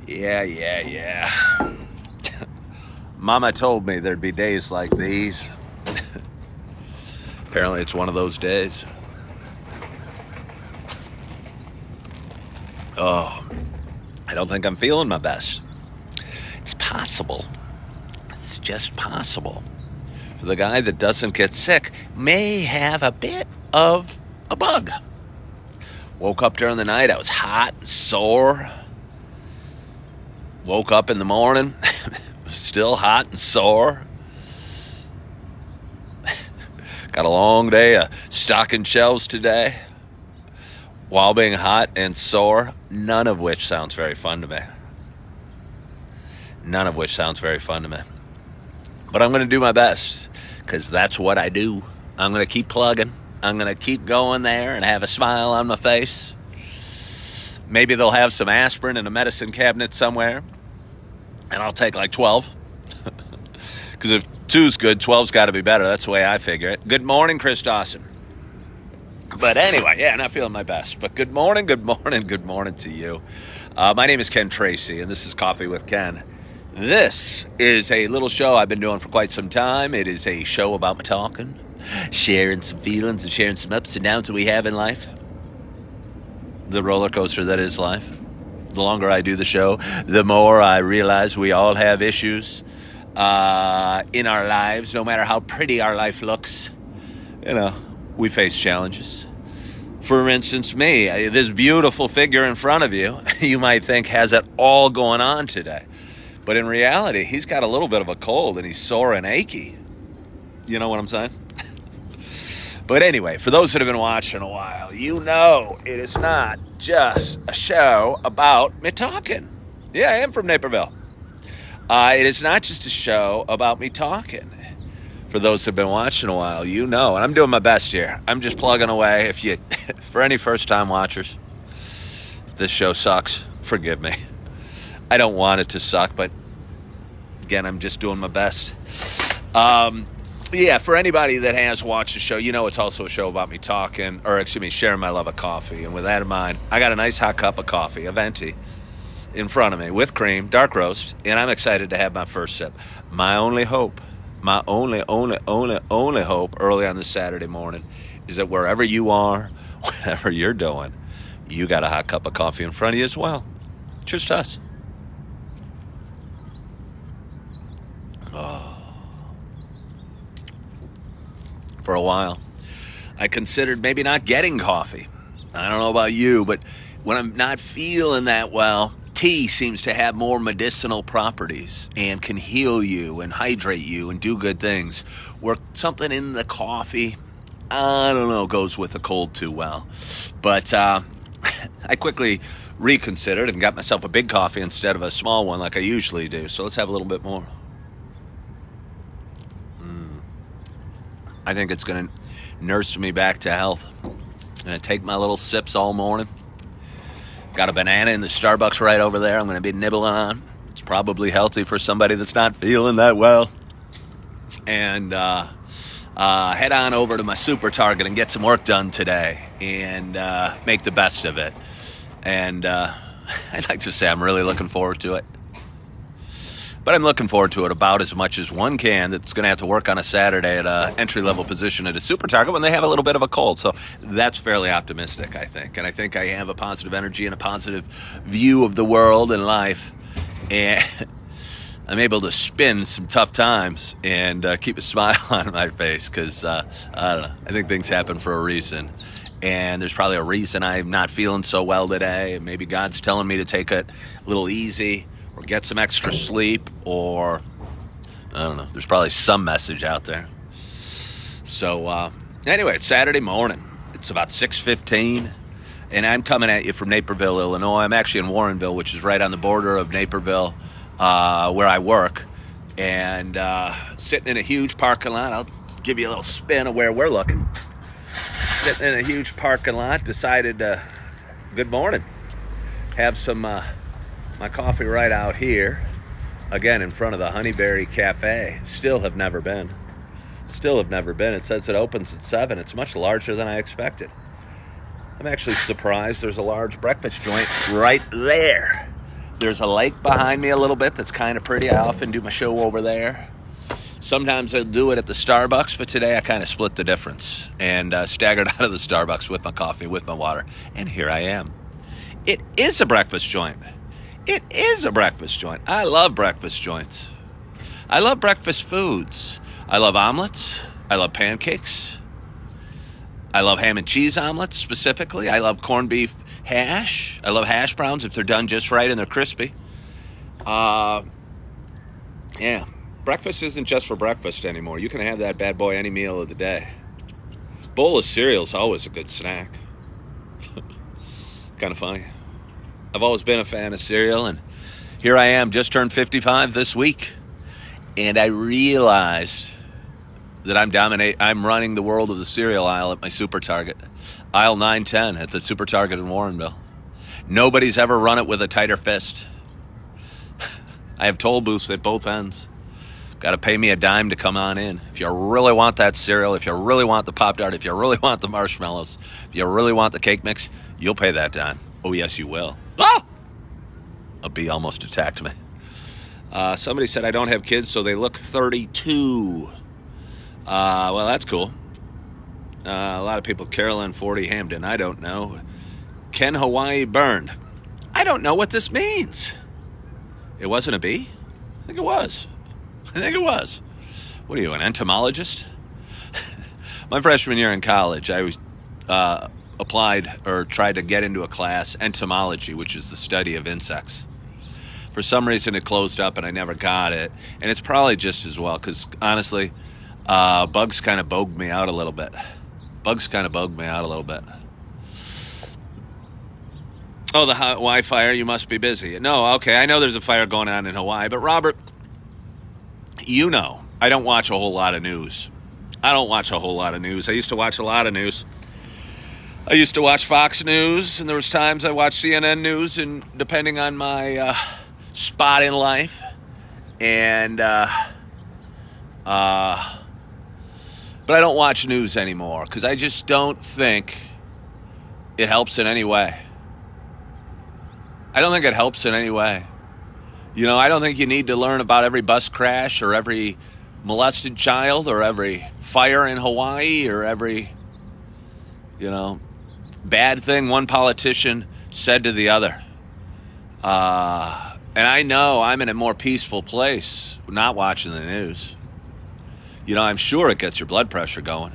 Yeah. Mama told me there'd be days like these. Apparently it's one of those days. Oh, I don't think I'm feeling my best. It's possible. It's just possible. For the guy that doesn't get sick may have a bit of a bug. Woke up during the night, I was hot and sore. Woke up in the morning, still hot and sore. Got a long day of stocking shelves today while being hot and sore, none of which sounds very fun to me. But I'm going to do my best because that's what I do. I'm going to keep plugging. I'm going to keep going there and have a smile on my face. Maybe they'll have some aspirin in a medicine cabinet somewhere, and I'll take like 12. Because if 2's good, 12's got to be better. That's the way I figure it. Good morning, Chris Dawson. But anyway, not feeling my best. But good morning to you. My name is Ken Tracy, and this is Coffee with Ken. This is a little show I've been doing for quite some time. It is a show about my talking, sharing some feelings and sharing some ups and downs that we have in life. The roller coaster that is life. The longer I do the show, the more I realize we all have issues in our lives. No matter how pretty our life looks, we face challenges. For instance, me, this beautiful figure in front of you, you might think has it all going on today. But in reality, he's got a little bit of a cold and he's sore and achy. You know what I'm saying? But anyway, for those that have been watching a while, you know it is not just a show about me talking. Yeah, I am from Naperville. It is not just a show about me talking. For those that have been watching a while, you know, and I'm doing my best here. I'm just plugging away. For any first-time watchers, if this show sucks, forgive me. I don't want it to suck, but again, I'm just doing my best. For anybody that has watched the show, you know it's also a show about me talking, sharing my love of coffee. And with that in mind, I got a nice hot cup of coffee, a venti, in front of me with cream, dark roast, and I'm excited to have my first sip. My only hope, my only hope early on this Saturday morning is that wherever you are, whatever you're doing, you got a hot cup of coffee in front of you as well. Cheers to us. For a while, I considered maybe not getting coffee. I don't know about you, but when I'm not feeling that well, tea seems to have more medicinal properties and can heal you and hydrate you and do good things. Where something in the coffee, I don't know, goes with a cold too well. But I quickly reconsidered and got myself a big coffee instead of a small one like I usually do. So let's have a little bit more. I think it's going to nurse me back to health. I'm going to take my little sips all morning. Got a banana in the Starbucks right over there I'm going to be nibbling on. It's probably healthy for somebody that's not feeling that well. And head on over to my Super Target and get some work done today and make the best of it. And I'd like to say I'm really looking forward to it. But I'm looking forward to it about as much as one can that's going to have to work on a Saturday at an entry-level position at a Super Target when they have a little bit of a cold. So that's fairly optimistic, I think. And I think I have a positive energy and a positive view of the world and life. And I'm able to spin some tough times and keep a smile on my face because, I don't know, I think things happen for a reason. And there's probably a reason I'm not feeling so well today. Maybe God's telling me to take it a little easy, or get some extra sleep, or I don't know. There's probably some message out there. So anyway, it's Saturday morning. It's about 6:15, and I'm coming at you from Naperville, Illinois. I'm actually in Warrenville, which is right on the border of Naperville, where I work, and sitting in a huge parking lot. I'll give you a little spin of where we're looking. Sitting in a huge parking lot, decided to, good morning, have some my coffee right out here, again in front of the Honeyberry Cafe. Still have never been. It says it opens at 7. It's much larger than I expected. I'm actually surprised there's a large breakfast joint right there. There's a lake behind me a little bit that's kind of pretty. I often do my show over there. Sometimes I do it at the Starbucks, but today I kind of split the difference and staggered out of the Starbucks with my coffee, with my water, and here I am. It is a breakfast joint. It is a breakfast joint. I love breakfast joints. I love breakfast foods. I love omelets. I love pancakes. I love ham and cheese omelets specifically. I love corned beef hash. I love hash browns if they're done just right and they're crispy. Yeah. Breakfast isn't just for breakfast anymore. You can have that bad boy any meal of the day. Bowl of cereal is always a good snack. Kind of funny. I've always been a fan of cereal, and here I am, just turned 55 this week, and I realized that I'm running the world of the cereal aisle at my Super Target. Aisle 910 at the Super Target in Warrenville. Nobody's ever run it with a tighter fist. I have toll booths at both ends. Got to pay me a dime to come on in. If you really want that cereal, if you really want the Pop-Tart, if you really want the marshmallows, if you really want the cake mix, you'll pay that dime. Oh, yes, you will. Ah! A bee almost attacked me. Somebody said I don't have kids, so they look 32. Well, that's cool. A lot of people, Carolyn, 40, Hamden, I don't know. Can Hawaii burned? I don't know what this means. It wasn't a bee? I think it was. What are you, an entomologist? My freshman year in college, I was applied or tried to get into a class, entomology, which is the study of insects. For some reason, it closed up and I never got it. And it's probably just as well because, honestly, bugs kind of bogged me out a little bit. Oh, the Hawaii fire, you must be busy. No, okay, I know there's a fire going on in Hawaii, but Robert, you know, I don't watch a whole lot of news. I used to watch a lot of news. I used to watch Fox News, and there was times I watched CNN News, and depending on my spot in life, and but I don't watch news anymore because I just don't think it helps in any way. I don't think it helps in any way. You know, I don't think you need to learn about every bus crash or every molested child or every fire in Hawaii or every, bad thing one politician said to the other. And I know I'm in a more peaceful place not watching the news. I'm sure it gets your blood pressure going.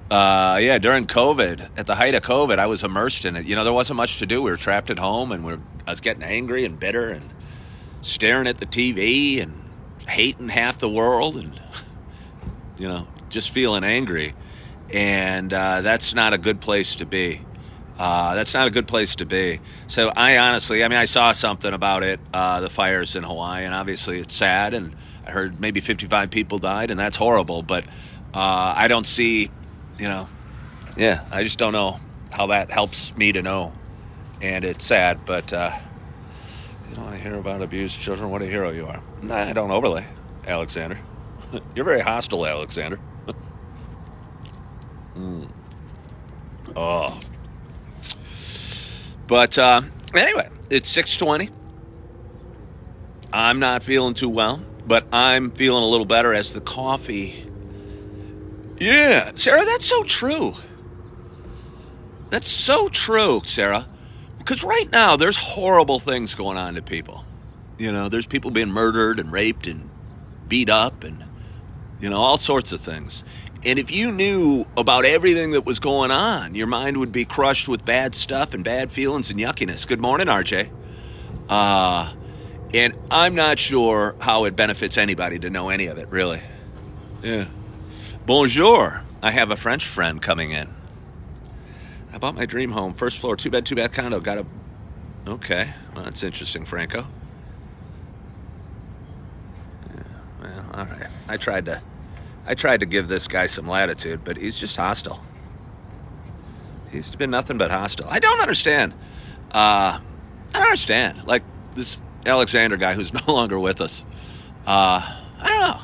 During COVID, at the height of COVID, I was immersed in it. There wasn't much to do. We were trapped at home, and I was getting angry and bitter and staring at the TV and hating half the world and, just feeling angry. And that's not a good place to be. So I honestly, I saw something about it, the fires in Hawaii, and obviously it's sad, and I heard maybe 55 people died, and that's horrible, but I don't see, I just don't know how that helps me to know, and it's sad, but you don't want to hear about abused children, what a hero you are. Nah, I don't overlay, Alexander. You're very hostile, Alexander. Oh. But anyway, it's 6:20. I'm not feeling too well, but I'm feeling a little better as the coffee. Yeah, Sarah, that's so true. That's so true, Sarah. Because right now, there's horrible things going on to people. There's people being murdered and raped and beat up and, all sorts of things. And if you knew about everything that was going on, your mind would be crushed with bad stuff and bad feelings and yuckiness. Good morning, RJ. And I'm not sure how it benefits anybody to know any of it, really. Yeah. Bonjour. I have a French friend coming in. I bought my dream home, first floor, 2-bed, 2-bath condo. Okay. Well, that's interesting, Franco. Yeah, well, all right. I tried to give this guy some latitude, but he's just hostile. He's been nothing but hostile. I don't understand. Like this Alexander guy who's no longer with us. I don't know.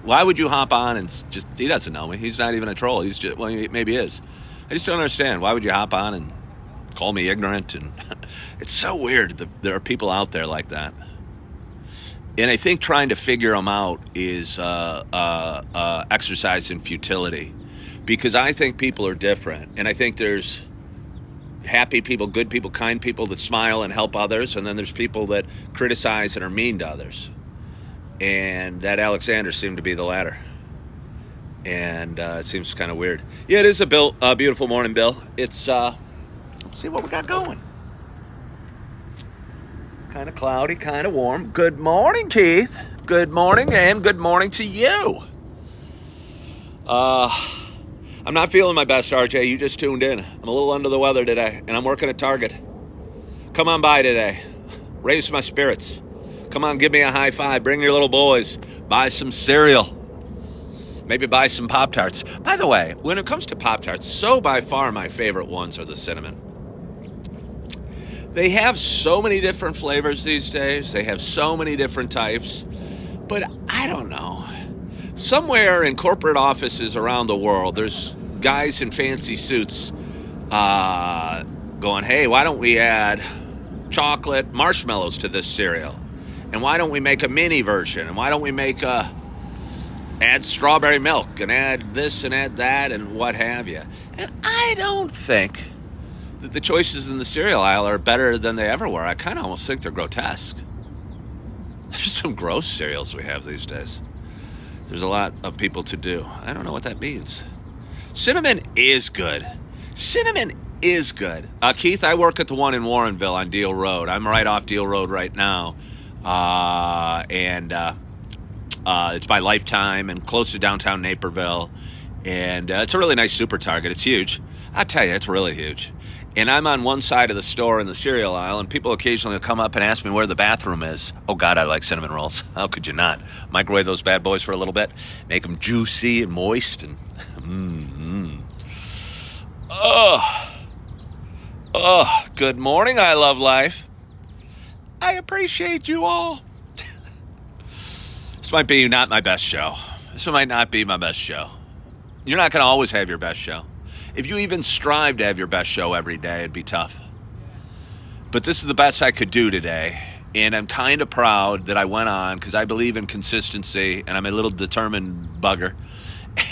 Why would you hop on and he doesn't know me. He's not even a troll. He's just, well, maybe he is. I just don't understand. Why would you hop on and call me ignorant, and it's so weird that there are people out there like that. And I think trying to figure them out is exercise in futility, because I think people are different, and I think there's happy people, good people, kind people that smile and help others, and then there's people that criticize and are mean to others. And that Alexander seemed to be the latter. And it seems kind of weird. Yeah, it is a beautiful morning, Bill. It's, let's see what we got going. Kind of cloudy, kind of warm. Good morning, Keith. Good morning, and good morning to you. I'm not feeling my best, RJ. You just tuned in. I'm a little under the weather today, and I'm working at Target. Come on by today. Raise my spirits. Come on, give me a high five. Bring your little boys. Buy some cereal. Maybe buy some Pop-Tarts. By the way, when it comes to Pop-Tarts, so by far my favorite ones are the cinnamon. They have so many different flavors these days. They have so many different types. But I don't know. Somewhere in corporate offices around the world, there's guys in fancy suits going, hey, why don't we add chocolate marshmallows to this cereal? And why don't we make a mini version? And why don't we make add strawberry milk and add this and add that and what have you? And I don't think that the choices in the cereal aisle are better than they ever were. I kind of almost think they're grotesque. There's some gross cereals we have these days. There's a lot of people to do. I don't know what that means. Cinnamon is good. Cinnamon is good. Keith, I work at the one in Warrenville on Deal Road. I'm right off Deal Road right now. And it's by Lifetime and close to downtown Naperville. And it's a really nice super Target. It's huge. I tell you, it's really huge. And I'm on one side of the store in the cereal aisle, and people occasionally will come up and ask me where the bathroom is. Oh, God, I like cinnamon rolls. How could you not? Microwave those bad boys for a little bit. Make them juicy and moist. And Oh, good morning, I love life. I appreciate you all. This might be not my best show. This might not be my best show. You're not going to always have your best show. If you even strive to have your best show every day, it'd be tough. But this is the best I could do today. And I'm kind of proud that I went on because I believe in consistency and I'm a little determined bugger.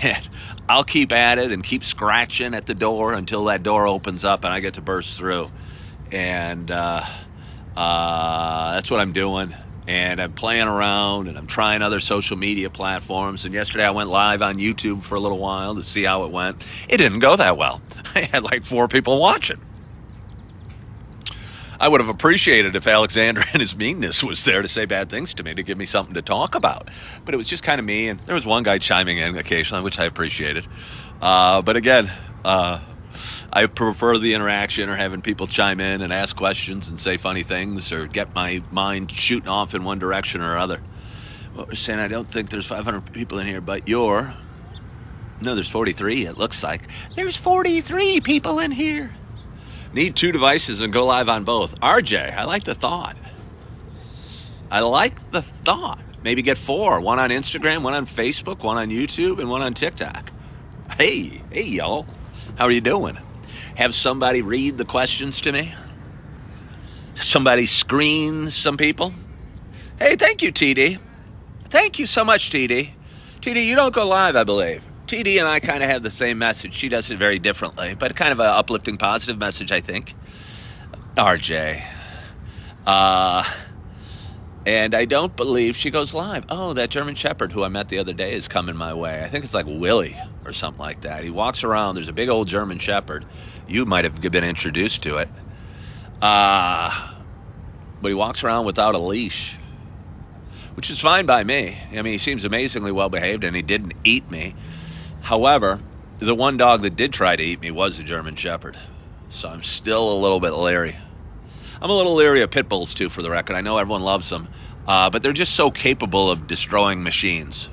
And I'll keep at it and keep scratching at the door until that door opens up and I get to burst through. And that's what I'm doing. And I'm playing around and I'm trying other social media platforms. And yesterday I went live on YouTube for a little while to see how it went. It didn't go that well. I had like 4 people watching. I would have appreciated if Alexander and his meanness was there to say bad things to me, to give me something to talk about. But it was just kind of me. And there was one guy chiming in occasionally, which I appreciated. But again, I prefer the interaction or having people chime in and ask questions and say funny things or get my mind shooting off in one direction or other. What we're saying, I don't think there's 500 people in here, but no, there's 43, it looks like. There's 43 people in here. Need 2 devices and go live on both. RJ, I like the thought. Maybe get 4, one on Instagram, one on Facebook, one on YouTube, and one on TikTok. Hey, y'all. How are you doing? Have somebody read the questions to me. Somebody screen some people. Hey, thank you, TD. Thank you so much, TD. TD, you don't go live, I believe. TD and I kind of have the same message. She does it very differently, but kind of an uplifting, positive message, I think. RJ. And I don't believe she goes live. Oh, that German Shepherd who I met the other day is coming my way. I think it's like Willie or something like that. He walks around. There's a big old German Shepherd. You might have been introduced to it. But he walks around without a leash, which is fine by me. I mean, he seems amazingly well behaved, and he didn't eat me. However, the one dog that did try to eat me was a German Shepherd. So I'm still a little bit leery. I'm a little leery of pit bulls, too, for the record. I know everyone loves them, but they're just so capable of destroying machines.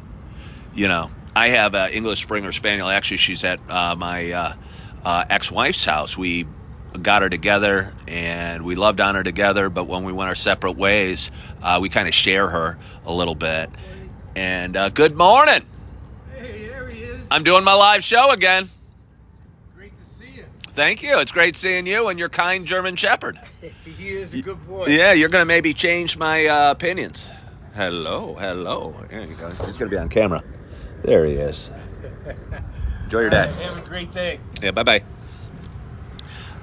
You know, I have an English Springer Spaniel. Actually, she's at my ex-wife's house. We got her together, and we loved on her together, but when we went our separate ways, we kind of share her a little bit. And good morning. Hey, there he is. I'm doing my live show again. Great to see you. Thank you. It's great seeing you and your kind German Shepherd. He is a good boy. Yeah, you're going to maybe change my opinions. Hello. There you go. He's going to be on camera. There he is. Enjoy your day. Have a great day. Yeah, bye-bye.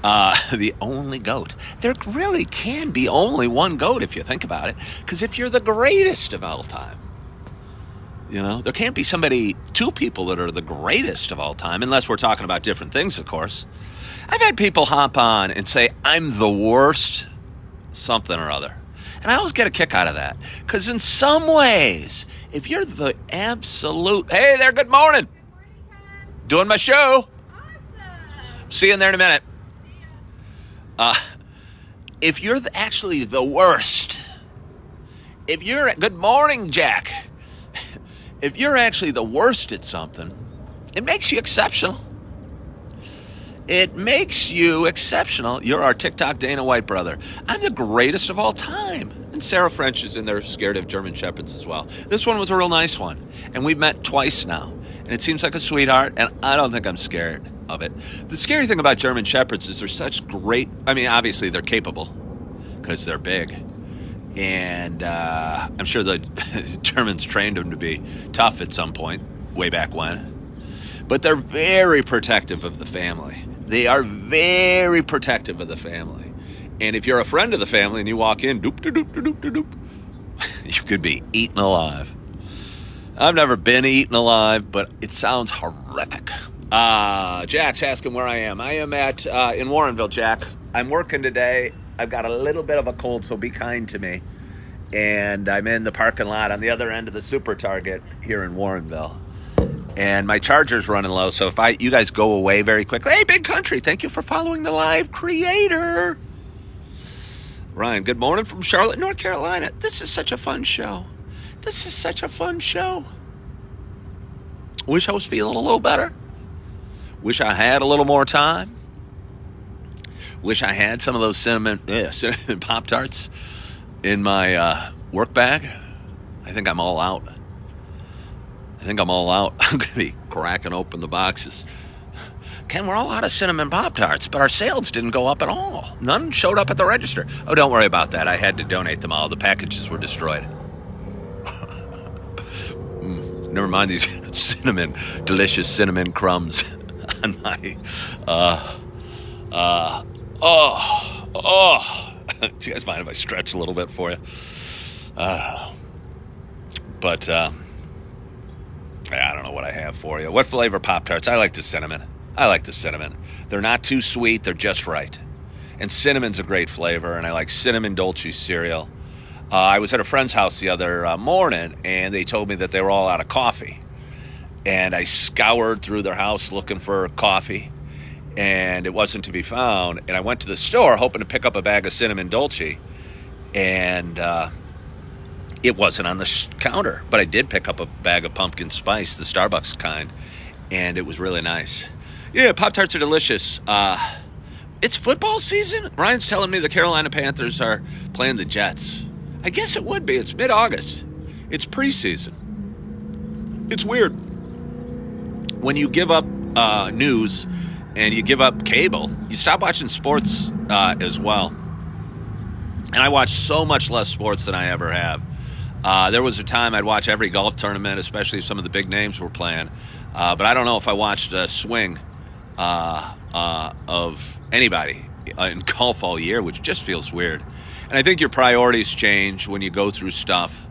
The only GOAT. There really can be only one GOAT if you think about it. Because if you're the greatest of all time, there can't be two people that are the greatest of all time, unless we're talking about different things, of course. I've had people hop on and say, I'm the worst something or other. And I always get a kick out of that. Because in some ways, if you're the absolute... Hey there, good morning. Doing my show. Awesome. See you in there in a minute. See ya. If you're actually the worst, good morning, Jack. If you're actually the worst at something, it makes you exceptional. It makes you exceptional. You're our TikTok Dana White brother. I'm the greatest of all time. And Sarah French is in there, scared of German Shepherds as well. This one was a real nice one. And we've met twice now. And it seems like a sweetheart, and I don't think I'm scared of it. The scary thing about German Shepherds is they're such great... obviously they're capable because they're big. And I'm sure the Germans trained them to be tough at some point, way back when. But they're very protective of the family. They are very protective of the family. And if you're a friend of the family and you walk in, doop, doop, doop, doop, doop, doop, you could be eaten alive. I've never been eaten alive, but it sounds horrific. Jack's asking where I am. I am in Warrenville, Jack. I'm working today. I've got a little bit of a cold, so be kind to me. And I'm in the parking lot on the other end of the Super Target here in Warrenville. And my charger's running low, so if you guys go away very quickly. Hey, Big Country, thank you for following the live creator. Ryan, good morning from Charlotte, North Carolina. This is such a fun show. Wish I was feeling a little better. Wish I had a little more time. Wish I had some of those cinnamon Pop-Tarts in my work bag. I think I'm all out. I'm going to be cracking open the boxes. Ken, we're all out of cinnamon Pop-Tarts, but our sales didn't go up at all. None showed up at the register. Oh, don't worry about that. I had to donate them all. The packages were destroyed. Never mind these delicious cinnamon crumbs on my... Do you guys mind if I stretch a little bit for you? I don't know what I have for you. What flavor Pop-Tarts? I like the cinnamon. They're not too sweet. They're just right. And cinnamon's a great flavor, and I like cinnamon dolce cereal. I was at a friend's house the other morning, and they told me that they were all out of coffee. And I scoured through their house looking for coffee, and it wasn't to be found. And I went to the store hoping to pick up a bag of cinnamon dolce, and it wasn't on the counter. But I did pick up a bag of pumpkin spice, the Starbucks kind, and it was really nice. Yeah, Pop-Tarts are delicious. It's football season. Ryan's telling me the Carolina Panthers are playing the Jets. I guess it would be. It's mid-August. It's preseason. It's weird. When you give up news and you give up cable, you stop watching sports as well. And I watch so much less sports than I ever have. There was a time I'd watch every golf tournament, especially if some of the big names were playing. But I don't know if I watched a swing of anybody in golf all year, which just feels weird. And I think your priorities change when you go through stuff.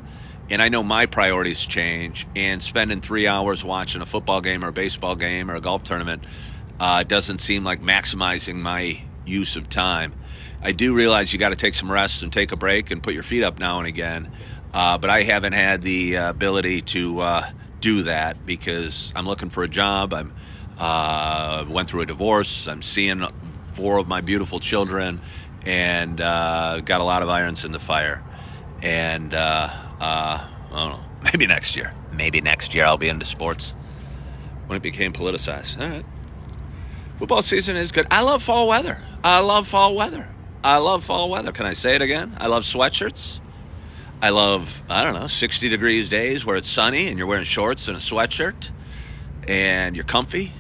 And I know my priorities change. And spending 3 hours watching a football game or a baseball game or a golf tournament doesn't seem like maximizing my use of time. I do realize you got to take some rest and take a break and put your feet up now and again. But I haven't had the ability to do that because I'm looking for a job. I'm went through a divorce. I'm seeing 4 of my beautiful children, and got a lot of irons in the fire. And I don't know. Maybe next year. I'll be into sports when it became politicized. All right. Football season is good. I love fall weather. Can I say it again? I love sweatshirts. I love, 60 degrees days where it's sunny and you're wearing shorts and a sweatshirt and you're comfy.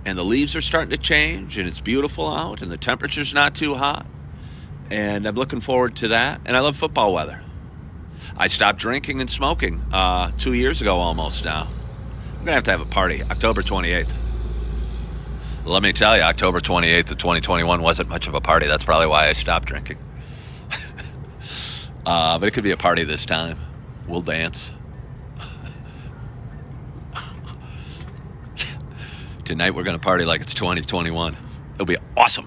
and the leaves are starting to change, and it's beautiful out, and the temperature's not too hot, and I'm looking forward to that. And I love football weather. I stopped drinking and smoking 2 years ago almost now. I'm going to have a party October 28th. Let me tell you, October 28th of 2021 wasn't much of a party. That's probably why I stopped drinking. But it could be a party this time. We'll dance. Tonight we're going to party like it's 2021. It'll be awesome.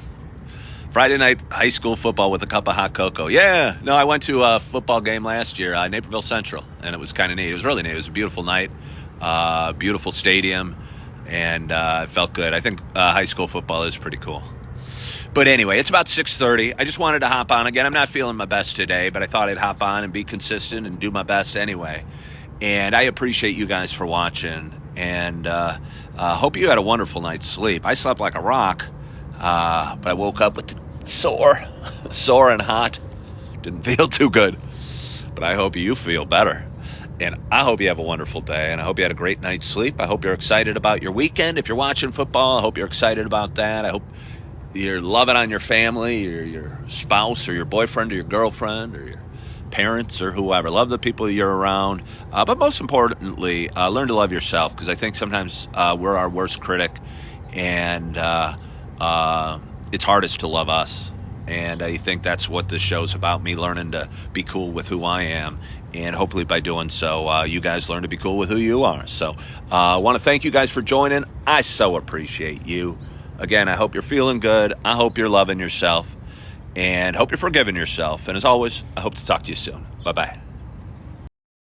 Friday night high school football with a cup of hot cocoa. Yeah. No, I went to a football game last year, Naperville Central, and it was kind of neat. It was really neat. It was a beautiful night, beautiful stadium, and it felt good. I think high school football is pretty cool. But anyway, it's about 6:30. I just wanted to hop on again. I'm not feeling my best today, but I thought I'd hop on and be consistent and do my best anyway. And I appreciate you guys for watching, and hope you had a wonderful night's sleep. I slept like a rock, but I woke up with sore and hot. Didn't feel too good, but I hope you feel better. And I hope you have a wonderful day, and I hope you had a great night's sleep. I hope you're excited about your weekend. If you're watching football, I hope you're excited about that. I hope you're loving on your family, your spouse, or your boyfriend, or your girlfriend, or your parents, or whoever. Love the people you're around. But most importantly, learn to love yourself, because I think sometimes we're our worst critic, and it's hardest to love us. And I think that's what this show's about, me learning to be cool with who I am. And hopefully by doing so, you guys learn to be cool with who you are. So I want to thank you guys for joining. I so appreciate you. Again, I hope you're feeling good. I hope you're loving yourself. And hope you're forgiving yourself. And as always, I hope to talk to you soon. Bye-bye.